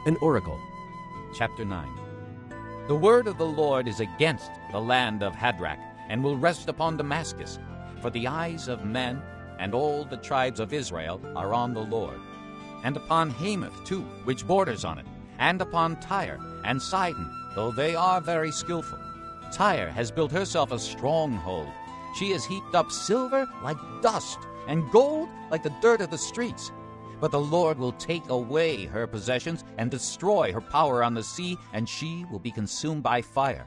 An oracle. Chapter 9. The word of the Lord is against the land of Hadrach, and will rest upon Damascus. For the eyes of men and all the tribes of Israel are on the Lord. And upon Hamath too, which borders on it, and upon Tyre and Sidon, though they are very skillful. Tyre has built herself a stronghold. She has heaped up silver like dust, and gold like the dirt of the streets. But the Lord will take away her possessions and destroy her power on the sea, and she will be consumed by fire.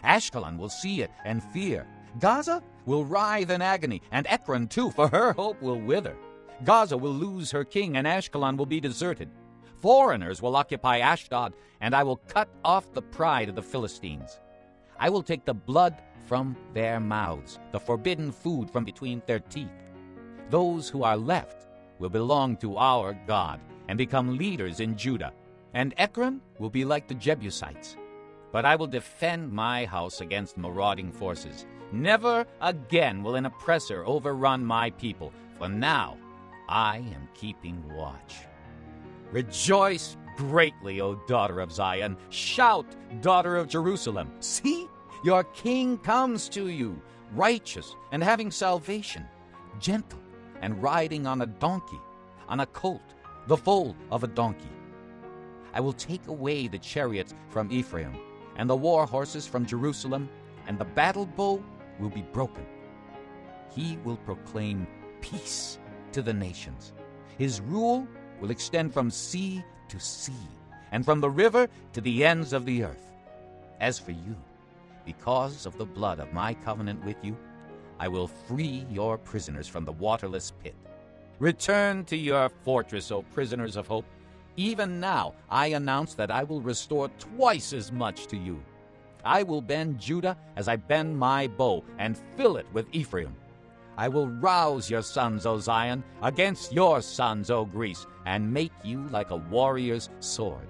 Ashkelon will see it and fear. Gaza will writhe in agony, and Ekron too, for her hope will wither. Gaza will lose her king, and Ashkelon will be deserted. Foreigners will occupy Ashdod, and I will cut off the pride of the Philistines. I will take the blood from their mouths, the forbidden food from between their teeth. Those who are left will belong to our God and become leaders in Judah, and Ekron will be like the Jebusites. But I will defend my house against marauding forces. Never again will an oppressor overrun my people, for now I am keeping watch. Rejoice greatly, O daughter of Zion. Shout, daughter of Jerusalem. See, your king comes to you, righteous and having salvation, gentle and riding on a donkey, on a colt, the foal of a donkey. I will take away the chariots from Ephraim, and the war horses from Jerusalem, and the battle bow will be broken. He will proclaim peace to the nations. His rule will extend from sea to sea, and from the river to the ends of the earth. As for you, because of the blood of my covenant with you, I will free your prisoners from the waterless pit. Return to your fortress, O prisoners of hope. Even now I announce that I will restore twice as much to you. I will bend Judah as I bend my bow, and fill it with Ephraim. I will rouse your sons, O Zion, against your sons, O Greece, and make you like a warrior's sword.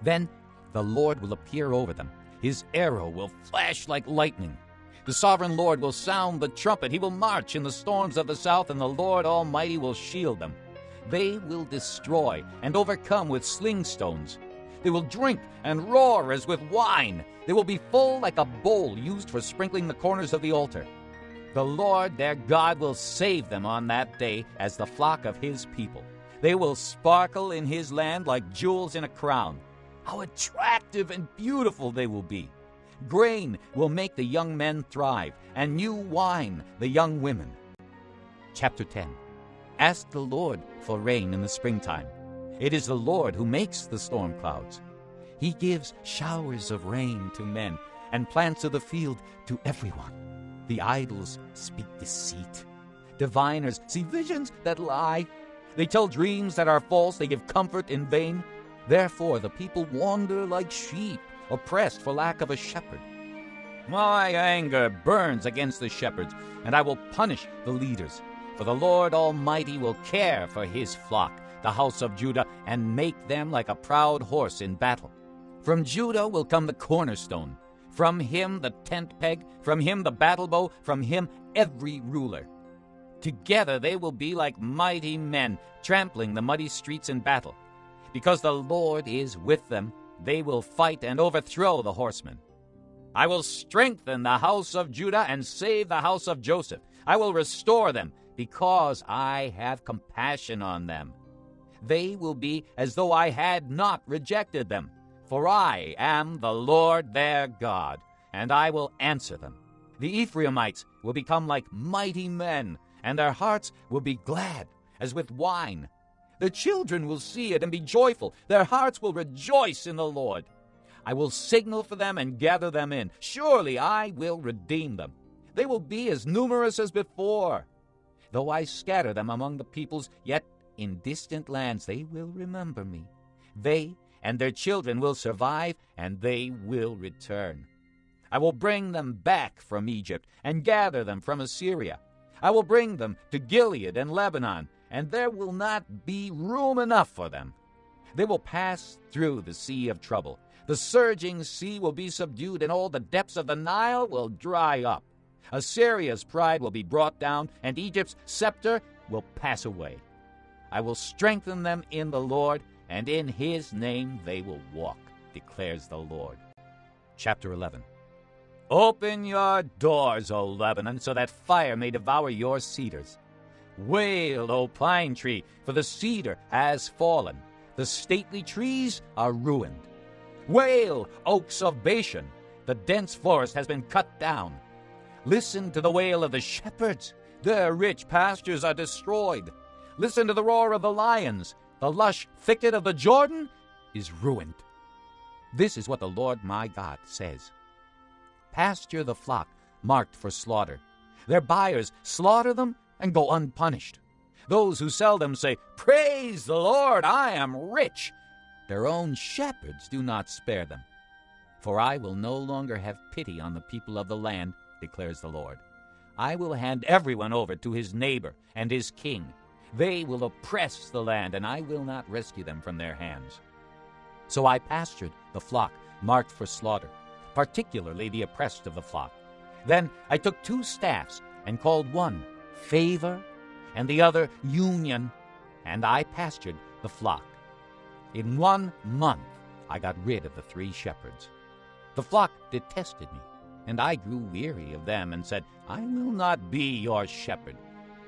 Then the Lord will appear over them. His arrow will flash like lightning. The sovereign Lord will sound the trumpet. He will march in the storms of the south, and the Lord Almighty will shield them. They will destroy and overcome with sling stones. They will drink and roar as with wine. They will be full like a bowl used for sprinkling the corners of the altar. The Lord their God will save them on that day as the flock of his people. They will sparkle in his land like jewels in a crown. How attractive and beautiful they will be. Grain will make the young men thrive, and new wine the young women. Chapter 10. Ask the Lord for rain in the springtime. It is the Lord who makes the storm clouds. He gives showers of rain to men, and plants of the field to everyone. The idols speak deceit. Diviners see visions that lie. They tell dreams that are false. They give comfort in vain. Therefore the people wander like sheep, oppressed for lack of a shepherd. My anger burns against the shepherds, and I will punish the leaders. For the Lord Almighty will care for his flock, the house of Judah, and make them like a proud horse in battle. From Judah will come the cornerstone. From him the tent peg, from him the battle bow, from him every ruler. Together they will be like mighty men, trampling the muddy streets in battle. Because the Lord is with them, they will fight and overthrow the horsemen. I will strengthen the house of Judah and save the house of Joseph. I will restore them, because I have compassion on them. They will be as though I had not rejected them. For I am the Lord their God, and I will answer them. The Ephraimites will become like mighty men, and their hearts will be glad as with wine. Their children will see it and be joyful. Their hearts will rejoice in the Lord. I will signal for them and gather them in. Surely I will redeem them. They will be as numerous as before. Though I scatter them among the peoples, yet in distant lands they will remember me. They and their children will survive, and they will return. I will bring them back from Egypt and gather them from Assyria. I will bring them to Gilead and Lebanon, and there will not be room enough for them. They will pass through the sea of trouble. The surging sea will be subdued, and all the depths of the Nile will dry up. Assyria's pride will be brought down, and Egypt's scepter will pass away. I will strengthen them in the Lord, and in his name they will walk, declares the Lord. Chapter 11. Open your doors, O Lebanon, so that fire may devour your cedars. Wail, O pine tree, for the cedar has fallen. The stately trees are ruined. Wail, oaks of Bashan, the dense forest has been cut down. Listen to the wail of the shepherds. Their rich pastures are destroyed. Listen to the roar of the lions. The lush thicket of the Jordan is ruined. This is what the Lord my God says. Pasture the flock marked for slaughter. Their buyers slaughter them and go unpunished. Those who sell them say, "Praise the Lord, I am rich." Their own shepherds do not spare them. For I will no longer have pity on the people of the land, declares the Lord. I will hand everyone over to his neighbor and his king. They will oppress the land, and I will not rescue them from their hands. So I pastured the flock marked for slaughter, particularly the oppressed of the flock. Then I took 2 staffs and called one Favor and the other Union, and I pastured the flock. In 1 month I got rid of the 3 shepherds. The flock detested me, and I grew weary of them and said, I will not be your shepherd.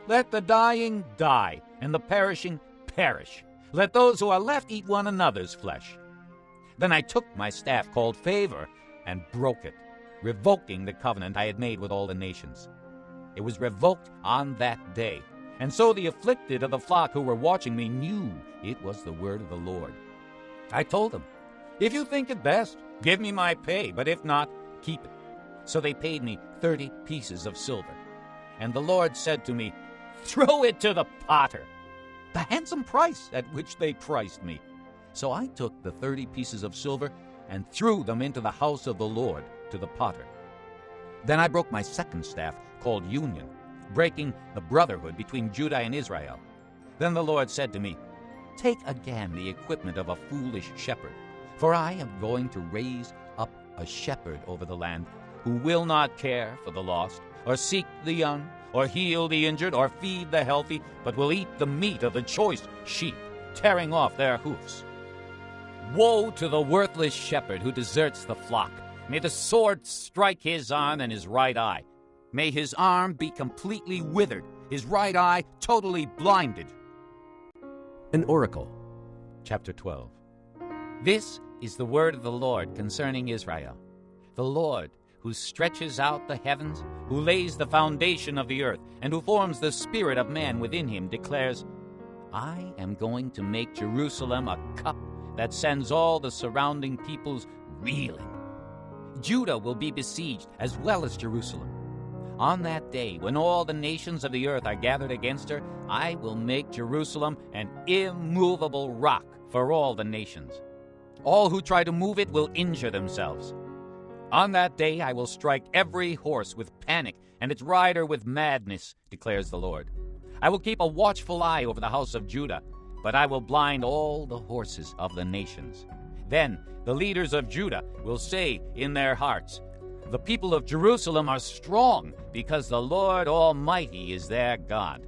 Let the dying die, and the perishing perish. Let those who are left eat one another's flesh. Then I took my staff called Favor and broke it, revoking the covenant I had made with all the nations. It was revoked on that day, and so the afflicted of the flock who were watching me knew it was the word of the Lord. I told them, if you think it best, give me my pay, but if not, keep it. So they paid me 30 pieces of silver. And the Lord said to me, throw it to the potter, the handsome price at which they priced me. So I took the 30 pieces of silver and threw them into the house of the Lord to the potter. Then I broke my second staff, called Union, breaking the brotherhood between Judah and Israel. Then the Lord said to me, take again the equipment of a foolish shepherd, for I am going to raise up a shepherd over the land who will not care for the lost, or seek the young, or heal the injured, or feed the healthy, but will eat the meat of the choice sheep, tearing off their hoofs. Woe to the worthless shepherd who deserts the flock. May the sword strike his arm and his right eye. May his arm be completely withered, his right eye totally blinded. An oracle. Chapter 12. This is the word of the Lord concerning Israel. The Lord, who stretches out the heavens, who lays the foundation of the earth, and who forms the spirit of man within him, declares, I am going to make Jerusalem a cup that sends all the surrounding peoples reeling. Judah will be besieged as well as Jerusalem. On that day, when all the nations of the earth are gathered against her, I will make Jerusalem an immovable rock for all the nations. All who try to move it will injure themselves. On that day I will strike every horse with panic and its rider with madness, declares the Lord. I will keep a watchful eye over the house of Judah, but I will blind all the horses of the nations. Then the leaders of Judah will say in their hearts, the people of Jerusalem are strong, because the Lord Almighty is their God.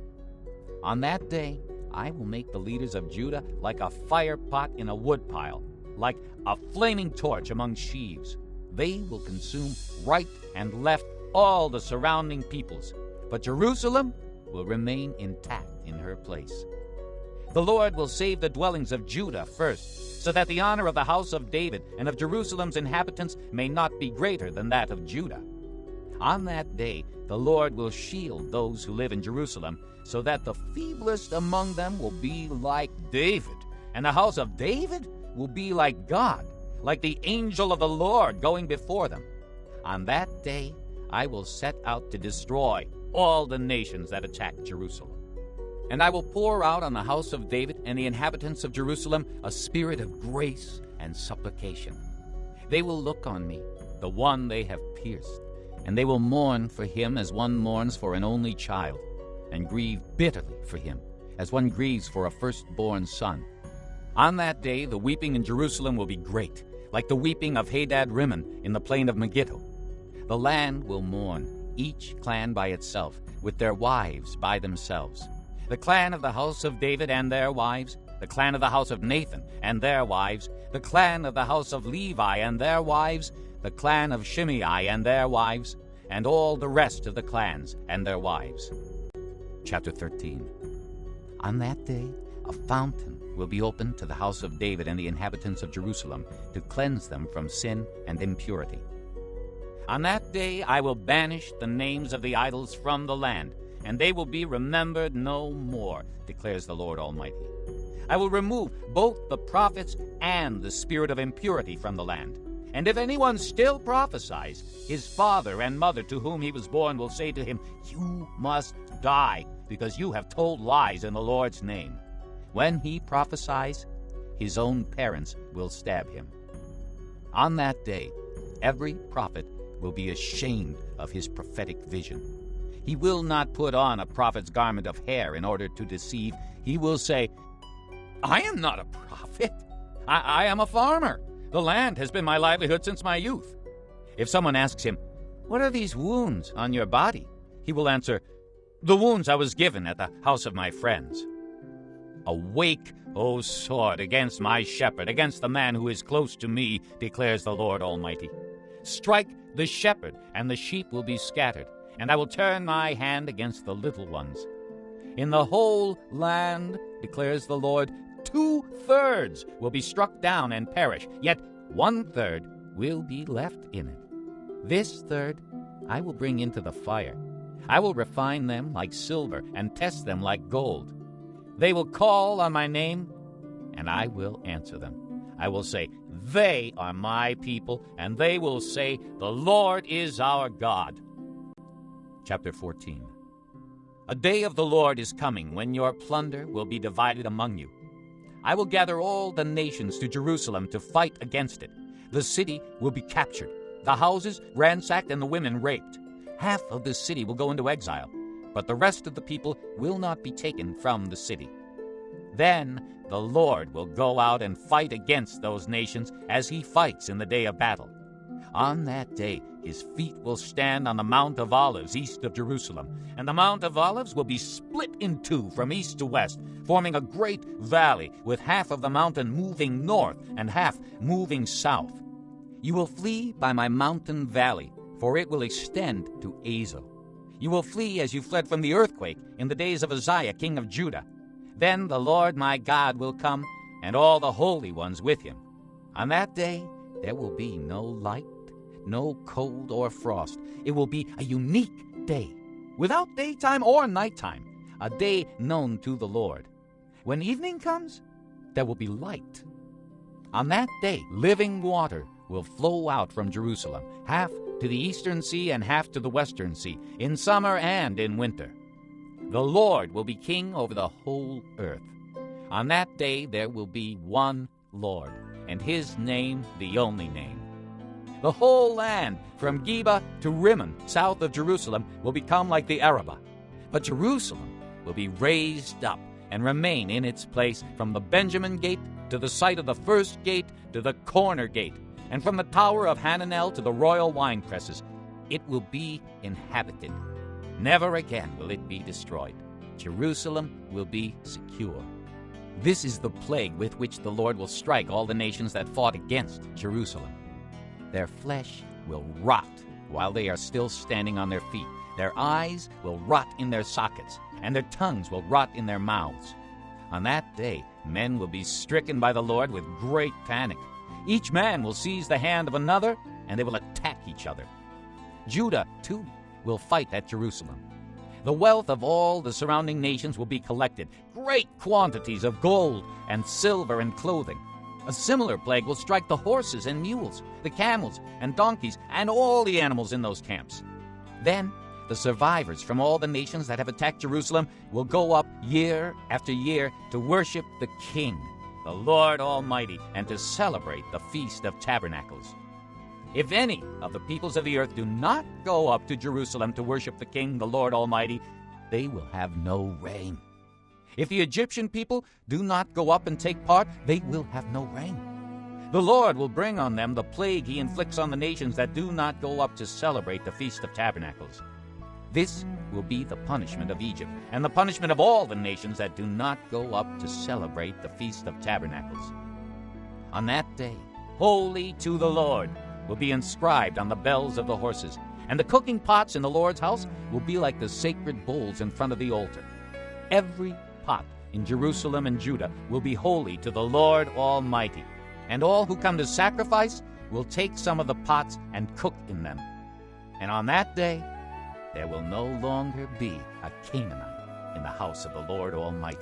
On that day I will make the leaders of Judah like a fire pot in a woodpile, like a flaming torch among sheaves. They will consume right and left all the surrounding peoples, but Jerusalem will remain intact in her place. The Lord will save the dwellings of Judah first, so that the honor of the house of David and of Jerusalem's inhabitants may not be greater than that of Judah. On that day the Lord will shield those who live in Jerusalem, so that the feeblest among them will be like David, and the house of David will be like God, like the angel of the Lord going before them. On that day I will set out to destroy all the nations that attack Jerusalem. And I will pour out on the house of David and the inhabitants of Jerusalem a spirit of grace and supplication. They will look on me, the one they have pierced, and they will mourn for him as one mourns for an only child, and grieve bitterly for him, as one grieves for a firstborn son. On that day the weeping in Jerusalem will be great, like the weeping of Hadad-rimmon in the plain of Megiddo. The land will mourn, each clan by itself, with their wives by themselves. The clan of the house of David and their wives, the clan of the house of Nathan and their wives, the clan of the house of Levi and their wives, the clan of Shimei and their wives, and all the rest of the clans and their wives. Chapter 13. On that day, a fountain will be opened to the house of David and the inhabitants of Jerusalem to cleanse them from sin and impurity. On that day I will banish the names of the idols from the land, and they will be remembered no more, declares the Lord Almighty. I will remove both the prophets and the spirit of impurity from the land. And if anyone still prophesies, his father and mother to whom he was born will say to him, "You must die, because you have told lies in the Lord's name." When he prophesies, his own parents will stab him. On that day, every prophet will be ashamed of his prophetic vision. He will not put on a prophet's garment of hair in order to deceive. He will say, "I am not a prophet. I am a farmer. The land has been my livelihood since my youth." If someone asks him, "What are these wounds on your body?" he will answer, "The wounds I was given at the house of my friends." Awake, O sword, against my shepherd, against the man who is close to me, declares the Lord Almighty. Strike the shepherd, and the sheep will be scattered, and I will turn my hand against the little ones. In the whole land, declares the Lord, 2/3 will be struck down and perish, yet 1/3 will be left in it. This third I will bring into the fire. I will refine them like silver and test them like gold. They will call on my name, and I will answer them. I will say, "They are my people," and they will say, "The Lord is our God." Chapter 14. A day of the Lord is coming when your plunder will be divided among you. I will gather all the nations to Jerusalem to fight against it. The city will be captured, the houses ransacked, and the women raped. Half of the city will go into exile, but the rest of the people will not be taken from the city. Then the Lord will go out and fight against those nations as he fights in the day of battle. On that day, his feet will stand on the Mount of Olives east of Jerusalem, and the Mount of Olives will be split in two from east to west, forming a great valley, with half of the mountain moving north and half moving south. You will flee by my mountain valley, for it will extend to Azel. You will flee as you fled from the earthquake in the days of Uzziah, king of Judah. Then the Lord my God will come, and all the holy ones with him. On that day there will be no light, no cold or frost. It will be a unique day, without daytime or nighttime, a day known to the Lord. When evening comes, there will be light. On that day, living water will flow out from Jerusalem, half to the eastern sea and half to the western sea, in summer and in winter. The Lord will be king over the whole earth. On that day there will be one Lord, and his name the only name. The whole land, from Geba to Rimmon, south of Jerusalem, will become like the Arabah. But Jerusalem will be raised up and remain in its place, from the Benjamin gate to the site of the first gate to the corner gate, and from the tower of Hananel to the royal wine presses. It will be inhabited. Never again will it be destroyed. Jerusalem will be secure. This is the plague with which the Lord will strike all the nations that fought against Jerusalem. Their flesh will rot while they are still standing on their feet. Their eyes will rot in their sockets, and their tongues will rot in their mouths. On that day, men will be stricken by the Lord with great panic. Each man will seize the hand of another, and they will attack each other. Judah, too, will fight at Jerusalem. The wealth of all the surrounding nations will be collected, great quantities of gold and silver and clothing. A similar plague will strike the horses and mules, the camels and donkeys, and all the animals in those camps. Then the survivors from all the nations that have attacked Jerusalem will go up year after year to worship the King, the Lord Almighty, and to celebrate the Feast of Tabernacles. If any of the peoples of the earth do not go up to Jerusalem to worship the King, the Lord Almighty, they will have no rain. If the Egyptian people do not go up and take part, they will have no rain. The Lord will bring on them the plague he inflicts on the nations that do not go up to celebrate the Feast of Tabernacles. This will be the punishment of Egypt, and the punishment of all the nations that do not go up to celebrate the Feast of Tabernacles. On that day, holy to the Lord will be inscribed on the bells of the horses, and the cooking pots in the Lord's house will be like the sacred bowls in front of the altar. Every pot in Jerusalem and Judah will be holy to the Lord Almighty, and all who come to sacrifice will take some of the pots and cook in them. And on that day, there will no longer be a Canaanite in the house of the Lord Almighty.